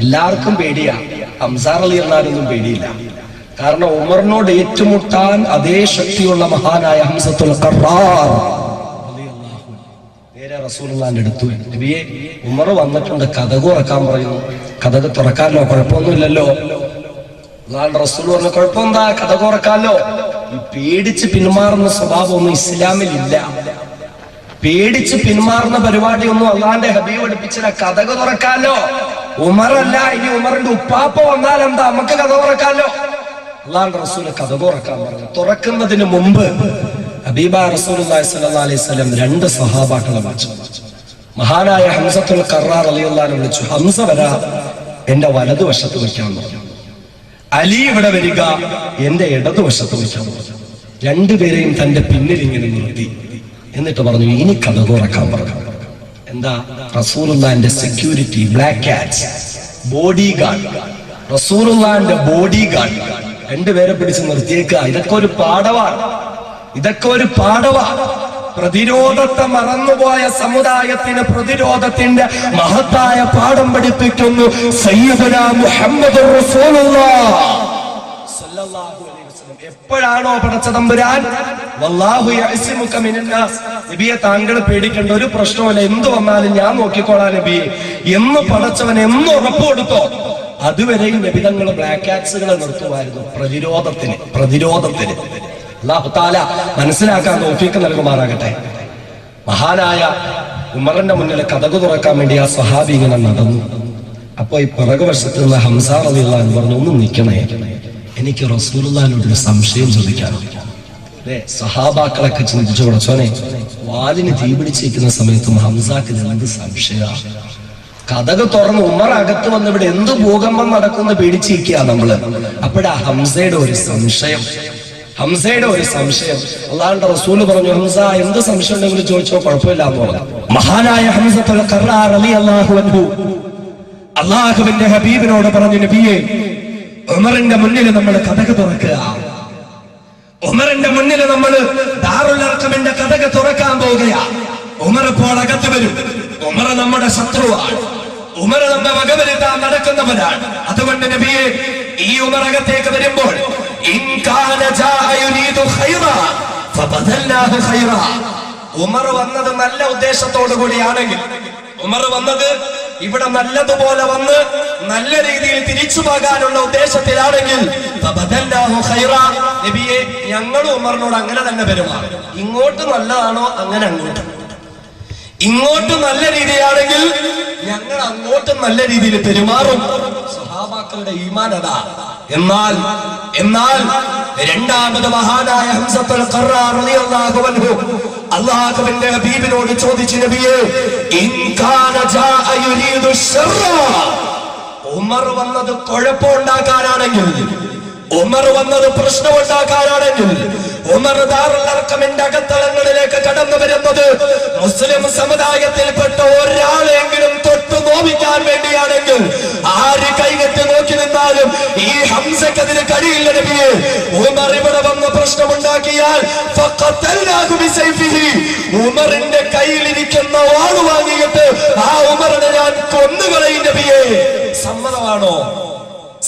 എല്ലാവർക്കും പേടിയാ. ഹംസ റളിയല്ലാഹു അൻഹുവിനും പേടിയില്ല. കാരണം ഉമറിനോട് ഏറ്റുമുട്ടാൻ അതേ ശക്തിയുള്ള മഹാനായ ഹംസത്തുൽ കർറാർ റസൂലുള്ളാഹിന്റെ അടുത്ത്, നബിയെ ഉമർ വന്നിട്ടുണ്ട്, കഥക് തുറക്കാൻ പറയുന്നു. കഥക് തുറക്കാമല്ലോ, കുഴപ്പമൊന്നുമില്ലല്ലോ. അല്ലാഹുവിന്റെ റസൂൽ പറഞ്ഞു, കുഴപ്പമെന്താ, കഥക് തുറക്കാമല്ലോ. ഈ പേടിച്ച് പിന്മാറുന്ന സ്വഭാവമൊന്നും ഇസ്ലാമിലില്ല. പേടിച്ച് പിന്മാറുന്ന പരിപാടിയൊന്നും അല്ലാഹുവിന്റെ ഹബീബ് പഠിപ്പിച്ചില്ല. കഥക് തുറക്കാമല്ലോ. ഉമറല്ല, ഇനി ഉമറിന്റെ ഉപ്പാപ്പ വന്നാൽ എന്താ, നമുക്ക് കഥ തുറക്കാമല്ലോ. അല്ലാഹുവിന്റെ റസൂൽ കഥക് തുറക്കാൻ പറഞ്ഞു. തുറക്കുന്നതിന് മുമ്പ് ഹബീബ റസൂലുള്ളാഹി സ്വല്ലല്ലാഹു അലൈഹി വസല്ലം 2 സഹാബാക്കളെ വിളിച്ചു. മഹാനായ ഹംസത്തുൽ കർറാർ റളിയല്ലാഹു അൻഹു വിളിച്ചു, ഹംസ വരാ, എന്റെ വലതുവശത്ത് വെക്കാൻ പറഞ്ഞു. അലി ഇവിടെ വരിക, എന്റെ ഇടതുവശത്ത് വെക്കാൻ പറഞ്ഞു. രണ്ടുപേരെയും തന്റെ പിന്നിൽ ഇങ്ങനെ നിർത്തി. എന്നിട്ട് പറഞ്ഞു, ഇനി കഥ തുറക്കാൻ പറഞ്ഞു. എന്താ? റസൂലുള്ളാഹിന്റെ security, black cat, bodyguard, റസൂലുള്ളാഹിന്റെ ബോഡി ഗാർഡ് രണ്ടുപേരെ പിടിച്ച് നിർത്തിയേക്കുക. ഇതൊക്കെ ഒരു പാഠമാണ്. പ്രതിരോധത്തെ മറന്നുപോയ സമുദായത്തിന് പ്രതിരോധത്തിന്റെ മഹത്തായ പാഠം പഠിപ്പിക്കുന്നു സയ്യിദുനാ മുഹമ്മദുർ റസൂലുള്ളാഹ് സ്വല്ലല്ലാഹു അലൈഹി വസല്ലം. എപ്പോഴാണോ പടച്ചതമ്പുരാൻ വല്ലാഹു യഅസിമുക മിനന്നാസ്, നബിയെ താങ്കൾ പേടിക്കേണ്ട ഒരു പ്രശ്നവുമില്ല, എന്ത് വന്നാലും ഞാൻ നോക്കിക്കോളാം നബിയെ എന്ന് പടച്ചവൻ എന്ന് ഉറപ്പ് കൊടുത്തോ, അതുവരെയും നബി തങ്ങൾ ബ്ലാക്ക് കാറ്റ്സുകളെ നിർത്തുമായിരുന്നു പ്രതിരോധത്തിന്. അല്ലാഹു തആല മനസ്സിലാക്കാൻ തൗഫീഖ് നൽകുമാറാകട്ടെ. മഹാനായ ഉമറിന്റെ മുന്നിൽ കഥക് തുറക്കാൻ വേണ്ടി ആ സ്വഹാബി ഇങ്ങനെ നടന്നു. അപ്പൊ ഈ പിറകുവശത്ത് നിന്ന് ഹംസ റളിയല്ലാഹു അൻഹു പറഞ്ഞു, ഒന്നും നിൽക്കണേ, എനിക്ക് റസൂലുള്ളാഹിനോട് ഒരു സംശയം ചോദിക്കാനുണ്ട്. സഹാബാക്കളൊക്കെ ചിന്തിച്ചു, പടച്ചോനെ വാലിന് തീ പിടിച്ചിരിക്കുന്ന സമയത്തും ഹംസാക്ക് എന്ത് സംശയമാണ്. കഥക് തുറന്ന് ഉമർ അകത്ത് വന്ന് ഇവിടെ എന്ത് ഭൂകമ്പം നടക്കുന്ന പേടിച്ചിരിക്കുക നമ്മള്. അപ്പോഴാ ഹംസയുടെ ഒരു സംശയം. അല്ലാഹുവിന്റെ റസൂൽ പറഞ്ഞു, ഹംസ എന്ത് സംശയം ഉണ്ടെങ്കിലും ചോദിച്ചോ, കുഴപ്പമില്ല എന്ന് പറഞ്ഞു. മഹാനായ ഹംസത്തുൽ ഖർറാർ റളിയല്ലാഹു അൻഹു അല്ലാഹുവിന്റെ ഹബീബിനോട് പറഞ്ഞു, നബിയെ ഉമറിന്റെ മുന്നിൽ നമ്മൾ കഥക് തുറക്കുക. ഉമറിന്റെ മുന്നിൽ നമ്മൾ ദാറുൽ അർഖമിന്റെ കഥക് തുറക്കാൻ പോവുകയാ. ഉമർ ഇപ്പോൾ അകത്ത് വരും. ഉമർ നമ്മുടെ ശത്രുവാണ്. ഉമർ നമ്മെ വകവരുത്താൻ നടക്കുന്നവരാണ്. അതുകൊണ്ട് നബിയെ ഈ ഉമർ അകത്തേക്ക് വരുമ്പോൾ ഉമർ വന്നത് നല്ല ഉദ്ദേശത്തോടു കൂടിയാണെങ്കിൽ, ഉമർ വന്നത് ഇവിടെ നല്ലതുപോലെ വന്ന് നല്ല രീതിയിൽ തിരിച്ചു പോകാനുള്ള ഉദ്ദേശത്തിലാണെങ്കിൽ നബിയെ ഞങ്ങളും ഉമറിനോട് അങ്ങനെ തന്നെ പെരുമാറും. ഇങ്ങോട്ട് നല്ലതാണോ അങ്ങനെ അങ്ങോട്ട്. ഇങ്ങോട്ട് നല്ല രീതിയാണെങ്കിൽ ഞങ്ങൾ അങ്ങോട്ടും നല്ല രീതിയിൽ പെരുമാറും. സഹാബാക്കളുടെ ഈമാൻ അതാ. എന്നാൽ രണ്ടാമത് മഹാനായ ഹംസത്തുൽ ഖർറാർ റളിയല്ലാഹു അൻഹു അല്ലാഹുവിന്റെ ഹബീബിനോട് ചോദിച്ചു, നബിയേ ഇൻ കാന ജാഅ യുരീദു ശർറ, ഉമർ വന്നത് കുഴപ്പമുണ്ടാക്കാനാണെങ്കിൽ, ഉമർ വന്നത് പ്രശ്നമുണ്ടാക്കാനാണെങ്കിൽ, ഉമർ ദാറുൽ അർഖമിന്റെ അകത്തളങ്ങളിലേക്ക് കടന്നു വരുന്നത് മുസ്ലിം സമുദായത്തിൽപ്പെട്ട ഒരാളെങ്കിലും തൊട്ടു നോവിക്കാൻ വേണ്ടിയാണെങ്കിൽ ആര് കൈകെട്ടി നോക്കി നിന്നാലും ഈ ഹംസക്കതിന് കഴിയില്ല നബിയെ. ഉമർ ഇവിടെ വന്ന് പ്രശ്നമുണ്ടാക്കിയാൽ ഉമറിന്റെ കയ്യിലിരിക്കുന്ന വാള് വാങ്ങിയിട്ട് ആ ഉമറിനെ ഞാൻ കൊന്നുകളയും നബിയെ. സമ്മതമാണോ?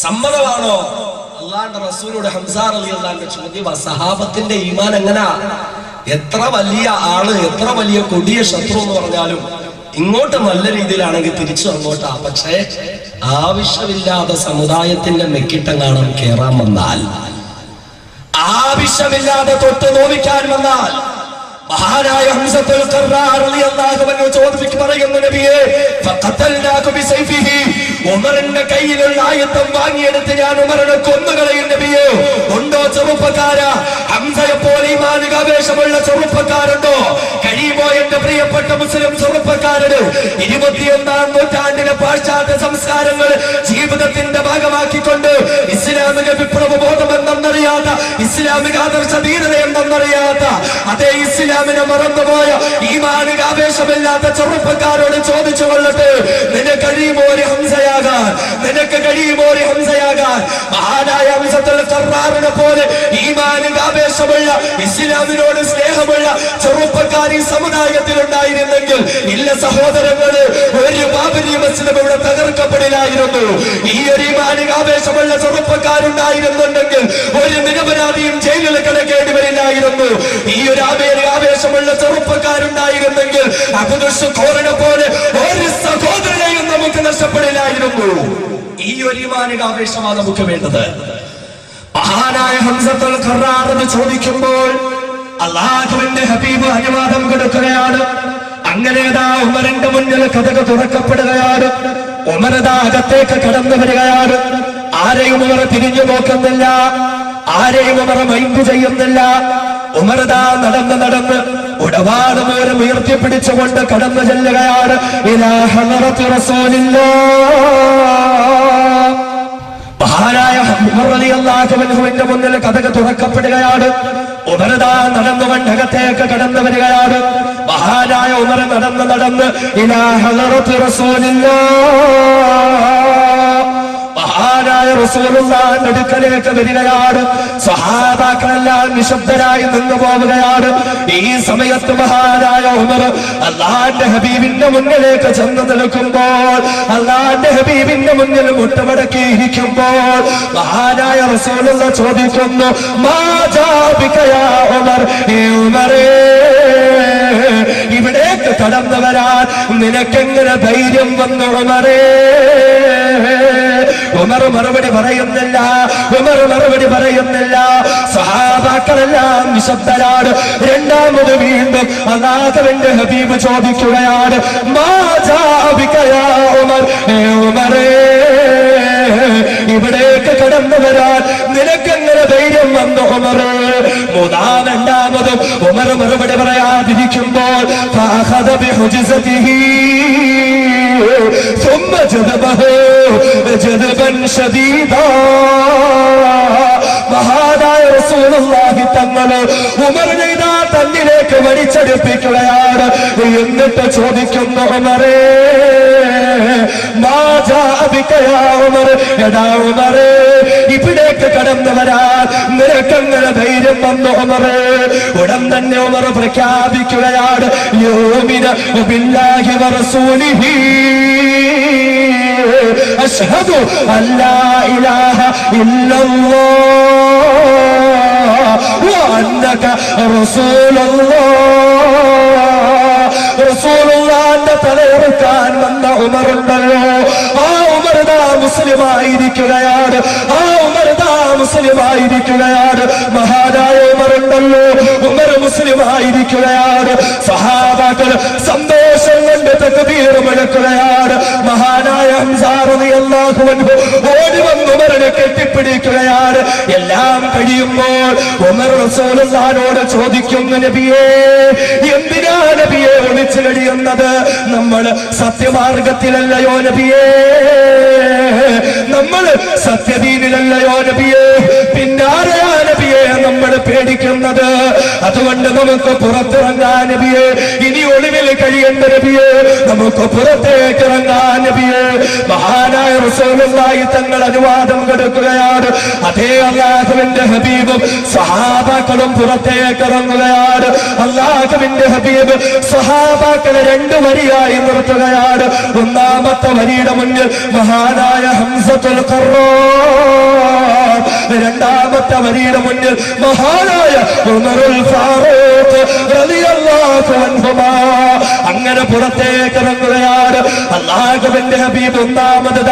സമ്മതമാണോ? അള്ളാന്റെ റസൂലോട് ഹംസാ റളിയല്ലാഹു ചോദ്യം, സഹാബത്തിന്റെ ഈമാൻ എങ്ങനാ? എത്ര വലിയ ആള്, എത്ര വലിയ കൊടിയ ശത്രു എന്ന് പറഞ്ഞാലും ഇങ്ങോട്ട് നല്ല രീതിയിലാണെങ്കിൽ തിരിച്ചു അങ്ങോട്ടാ. പക്ഷേ ആവശ്യമില്ലാതെ സമുദായത്തിന്റെ നെക്കിട്ടങ്ങാണം കേറാൻ വന്നാൽ, ആവശ്യമില്ലാതെ തൊട്ട് നോവിക്കാൻ വന്നാൽ, മഹാനായ ഹംസത്തുൽ ഖർറാർ റളിയല്ലാഹു അൻഹു ചോദിച്ചു പറയുന്നു നബിയെ, ഫഖതൽനാകു ബിസൈഫിഹി, ഉമറിന്റെ കയ്യിലുള്ള ആയുധം വാങ്ങിയെടുത്ത് ഞാൻ ഉമറിനെ കൊന്നുകളയും നബിയെ. ഉണ്ടോ ചെറുപ്പക്കാരാ? ഹംസയെ പോലെ ഈമാനിക ആവേശമുള്ള ചെറുപ്പക്കാരുണ്ടോ? കഴിയുമോ എന്റെ പ്രിയപ്പെട്ട മുസ്ലിം ചെറുപ്പക്കാരന് 21ാം നൂറ്റാണ്ടിലെ പാശ്ചാത്യ സംസ്കാരങ്ങൾ ജീവിതത്തിന്റെ ഭാഗമാക്കിക്കൊണ്ട് ഇസ്ലാമിക വിപ്ലവ ബോധം എന്തെന്നറിയാത്ത, ഇസ്ലാമിക ആദർശ ധീരത എന്തെന്നറിയാത്ത, അതേ ഇസ്ലാമിനെ മറന്നുപോയ ഈമാനിക ആവേശമില്ലാത്ത ചെറുപ്പക്കാരോട് ചോദിച്ചു കൊള്ളട്ടെ, നിനക്ക് കഴിയുമോ ഒരു ഹംസയാകാൻ? നിനക്ക് കഴിയുമോ ഒരു ഹംസയാകാൻ? മഹാനായ ഹംസത്തുൽ ഖർറാറിനെ പോലെ ഈമാനിക ആവേശമുള്ള, ഇസ്ലാമിനോട് സ്നേഹമുള്ള ചെറുപ്പക്കാർ ഈ സമുദായത്തിൽ ഉണ്ടായിരുന്നെങ്കിൽ ഇല്ല സഹോദരങ്ങള്, ഒരു ബാബരി മസ്ജിദ് ഇവിടെ തകർക്കപ്പെടില്ലായിരുന്നു. ഈ ഒരു ഈമാനിക ആവേശമുള്ള ചെറുപ്പക്കാരുണ്ടായിരുന്നുണ്ടെങ്കിൽ ഒരു നിരപരാധിയും ജയിലിൽ കിടക്കേണ്ടി വരില്ലായിരുന്നു. ഈ ഒരു ആവേശമുള്ള ചെറുപ്പക്കാരുണ്ടായിരുന്നെങ്കിൽ അബ്ദുൽ പോലെ ഒരു സഹോദരനെയും നമുക്ക് നഷ്ടപ്പെടില്ലായിരുന്നു. ഈ ഒരു ഈമാനിക ആവേശമാണ് നമുക്ക് വേണ്ടത്. മഹാനായ ഹംസത്തുൽ ഖർറാർ ചോദിക്കുമ്പോൾ അല്ലാഹുവിന്റെ ഹബീബ് അനുവാദം കൊടുക്കുകയാണ്. അങ്ങനെ ഉമറിന്റെ മുന്നിൽ കഥക തുറക്കപ്പെടുകയാണ്. ഉമറദാ അകത്തേക്ക് കടന്നു വരികയാണ്. ആരെയും ഉമർ തിരിഞ്ഞു നോക്കുന്നില്ല, ആരെയും ഉമർ മൈൻഡ് ചെയ്യുന്നില്ല. ഉമറദാ നടന്ന് ഉടവാട് മോരം ഉയർത്തിപ്പിടിച്ചുകൊണ്ട് കടന്നു ചെല്ലുകയാണ്. ഇലാ ഹളറത്തി റസൂലില്ലാഹ്. മഹാനായ ഉമർ റളിയല്ലാഹു അൻഹുവിന്റെ മുന്നിൽ കഥക തുറക്കപ്പെടുകയാണ്. ഉമറദാ നടന്നുകൊണ്ട് അകത്തേക്ക് കടന്നു വരികയാണ്. മഹാനായ ഉമർ നടന്ന് ഇലാ ഹളറത്തി റസൂലില്ലാഹ്. മഹാനായ റസൂലുള്ളാഹിന്റെ അടുക്കലേക്ക് വരികയാണ്. സ്വഹാബാക്കളെല്ലാം നിശബ്ദരായി നിന്നു പോവുകയാണ്. ഈ സമയത്ത് മഹാനായ ഉമർ അല്ലാഹുവിന്റെ ഹബീബിന്റെ മുന്നിലേക്ക് ചെന്ന് നിൽക്കുമ്പോൾ, അല്ലാഹുവിന്റെ ഹബീബിന്റെ മുന്നിൽ മുട്ടുമടക്കി ഇരിക്കുമ്പോൾ മഹാനായ റസൂലുള്ളാഹി ചോദിക്കുന്നു, മാ ജാബിക യാ ഉമർ? ഉമറേ, ഇവിടേക്ക് കടന്നു വരാൻ നിനക്കെങ്ങനെ ധൈര്യം വന്നു ഉമറേ? ഉമർ മറുപടി പറയുന്നില്ല. സഹാബാക്കളെല്ലാം നിശബ്ദരാണ്. രണ്ടാമത് വീണ്ടും അല്ലാഹുവിന്റെ ഹബീബ് ചോദിക്കുകയാണ്, മാ ജാബിക യാ ഉമർ? ഉമറേ, ഇവിടേക്ക് കടന്നു വരാൻ നിനക്കെങ്ങനെ ധൈര്യം വന്നു ഉമറേ? രണ്ടാമതും ഉമർ മറുപടി പറയാതിരിക്കുമ്പോൾ ثم جذبه جذبا شديدا. മഹാനായ റസൂലുള്ളാഹി തങ്ങൾ ഉമറിനെ ഇതാ തന്നിലേക്ക് വലിച്ചെടുപ്പിക്കുകയാണ്. എന്നിട്ട് ചോദിക്കുന്നു, ഉമറേ, മാ ജാബിക യാ ഉമർ? എടാ ഉമറേ, ഇവിടേക്ക് കടന്നു വരാൻ നിനക്കെങ്ങനെ ധൈര്യം വന്നു ഉമറേ? ഉടൻ തന്നെ ഉമർ പ്രഖ്യാപിക്കുകയാണ്, യുമിനു ബില്ലാഹി വറസൂലിഹി അശ്ഹദു അല്ലാ ഇലാഹ ഇല്ലല്ലാഹ് വ അന്നക റസൂലുള്ളാഹ്. റസൂലുള്ളാഹിന്റെ തലയിറക്കാൻ വന്ന ഉമറുണ്ടല്ലോ, ആ ഉമർദാ മുസ്ലിമായിരിക്കുകയാണ്. മുസ്ലിമായിരിക്കുകയാണ്. മഹാനായ ഉമറുണ്ടല്ലോ, ഉമർ മുസ്ലിമായിരിക്കുകയാണ്. സഹാബാക്കൾ സന്തോഷം കൊണ്ട് തക്ബീർ മുഴക്കുകയാണ്. മഹാനായ ഹംസാ റളിയല്ലാഹു അൻഹു ഓടി വന്ന് ഉമറിനെ കെട്ടിപ്പിടിക്കുകയാണ്. എല്ലാം കഴിയുമ്പോൾ ഉമർ റസൂലുള്ളാഹിനോട് ചോദിക്കുന്നു, നബിയേ, എന്തിനാ നബിയെ ഒളിച്ചു കഴിയുന്നത്? നമ്മൾ സത്യമാർഗത്തിലല്ലയോ നബിയേ? നമ്മൾ സത്യദീനിലല്ലയോ നബിയേ? പിന്നാരെയാ നബിയെ നമ്മൾ പേടിക്കുന്നത്. അതുകൊണ്ട് നമുക്ക് പുറത്തിറങ്ങാൻ നബിയെ, ഇനി ഒളിവിൽ കഴിയേണ്ട നബിയെ, നമുക്ക് പുറത്തേക്ക് ഇറങ്ങാൻ നബിയെ. മഹാനായ റസൂലുള്ളാഹി തങ്ങൾ അനുവാദം കൊടുക്കുകയാണ്. അതേ അല്ലാഹുവിന്റെ ഹബീബും സഹാബാക്കളും പുറത്തേക്ക് ഇറങ്ങുകയാണ്. അല്ലാഹുവിന്റെ ഹബീബ് സഹാബാക്കളെ 2 വരിയായി നിർത്തുകയാണ്. ഒന്നാമത്തെ വരിയുടെ മുന്നിൽ മഹാനായ ഹംസത്തുൽ ഖർറാർ, രണ്ടാമത്തെ വരിയുടെ മുന്നിൽ മഹാനായ ഉമറുൽ ഫാറൂഖ് റളിയല്ലാഹു അൻഹുമാ. അങ്ങനെ പുറത്തേക്ക് ഇറങ്ങുകയാണ്. അല്ലാഹുവിന്റെ ഹബീബ് ഒന്നാമത്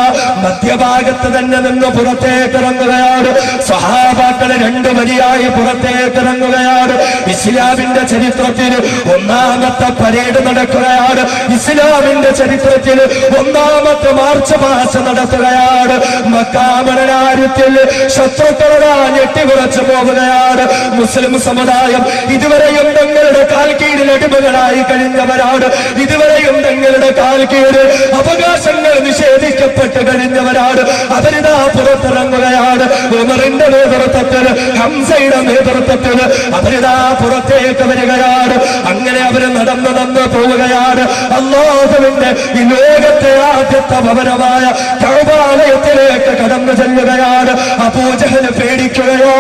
മധ്യഭാഗത്ത് തന്നെ നിന്ന് പുറത്തേക്ക് ഇറങ്ങുകയാണ്. സഹാബാക്കളെ 2 വരിയായി പുറത്തേക്ക് ഇറങ്ങുകയാണ്. ഇസ്ലാമിന്റെ ചരിത്രത്തിൽ ഒന്നാമത്തെ പരേഡ് നടക്കുകയാണ്. ഇസ്ലാമിന്റെ ചരിത്രത്തിൽ ഒന്നാമത്തെ മാർച്ച് പാസ് നടത്തുകയാണ്. മക്കാമണരാര്യത്തിൽ ശത്രുക്കളെ ഞെട്ടിവിറച്ചു പോവുകയാണ്. മുസ്ലിം സമുദായം ഇതുവരെയും തങ്ങളുടെ കാൽ കീഴിൽ അടിമകളായി കഴിഞ്ഞവരാണ്. ഇതുവരെയും തങ്ങളുടെ കാൽ കീഴിൽ അവകാശങ്ങൾ നിഷേധിക്കപ്പെട്ട് കഴിഞ്ഞവരാണ്. അവരിതാ പുറത്തിറങ്ങുകയാണ്. ഉമറിന്റെ നേതൃത്വത്തിൽ, ഹംസയുടെ നേതൃത്വത്തിൽ അവരിതാ പുറത്തേക്ക് വരികയാണ്. അങ്ങനെ അവര് നടന്നു പോവുകയാണ്. അല്ലാഹുവിന്റെ ഈ ലോകത്തെ ആദ്യത്തെ ഭവനമായ കഅബാലയത്തിലേക്ക് കടന്നു ചെല്ലുകയാണ്. അബൂജഹൽ പേടിക്കുകയോ,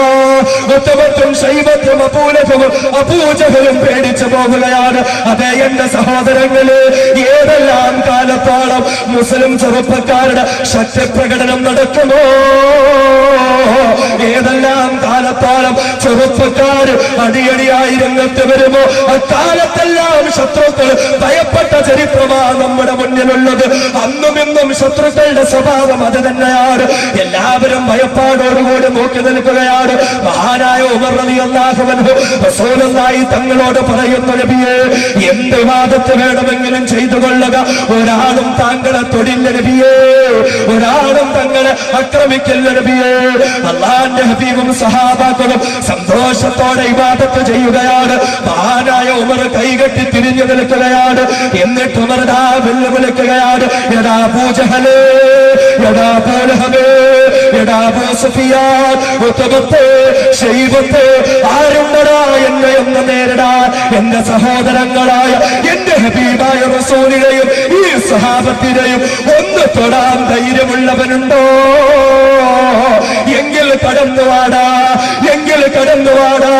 ഉത്തമത്തും ശൈബത്തും അബൂജഹലും പേടിച്ചു പോവുകയാണ്. അതേ എന്റെ സഹോദരങ്ങള്, ഏതെല്ലാം കാലത്തോളം മുസ്ലിം ചെറുപ്പക്കാരുടെ ശക്തിപ്രകടനം നടക്കുമോ, ഏതെല്ലാം കാലത്തോളം ചെറുപ്പക്കാർ അടിയടിയായി രംഗത്ത് വരുമോ, അക്കാലത്തെല്ലാം ശത്രുക്കൾ ഭയപ്പെട്ട ചരിത്രമാണ് നമ്മുടെ മുന്നിലുള്ളത്. അന്നും ഇന്നും ശത്രുക്കളുടെ സ്വഭാവം അത് തന്നെയാണ്. എല്ലാവരും ഭയപ്പാടോടുകൂടി നോക്കി നിൽക്കുകയാണ്. മഹാനായ ഉമർ റളിയല്ലാഹു അൻഹു റസൂലുള്ളാഹി തങ്ങളോട് പറയുന്നു, നബിയേ, എന്ത് ഇബാദത്ത് വേണമെങ്കിലും ചെയ്തു കൊള്ളുക, ഒരാളും താങ്കളെ തൊടില്ല നബിയേ, ഒരാളും തങ്ങളെ ആക്രമിക്കില്ല നബിയേ. അല്ലാഹുവിന്റെ ഹബീബും സഹാബാക്കളും സന്തോഷത്തോടെ ഇബാദത്ത് ചെയ്യുകയാണ്. മഹാനായ ഉമർ കൈകെട്ടി തിരിഞ്ഞു നിൽക്കുകയാണ്. എന്നിട്ട് ഉമർ വെല്ലുവിളിക്കുകയാണ്, എടാ അബൂജഹലേ, എടാ അബൂ ലഹബേ, എടാ അബൂ സുഫിയാൻ, ഉത്ബത്തെ, ശൈബത്തെ, ആരുണ്ടടാ എന്നെ ഒന്ന് നേരിടാൻ? എന്റെ സഹോദരങ്ങളായ എന്റെ ഹബീബായ റസൂലിനെയും ഈ സഹാബത്തിനെയും ഒന്ന് തൊടാൻ ധൈര്യമുള്ളവനുണ്ടോ? എങ്കിൽ കടന്നുവാടാ, എങ്കിൽ കടന്നുവാടാ.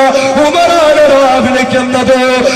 ഉമറാണ് വിളിക്കുന്നത്.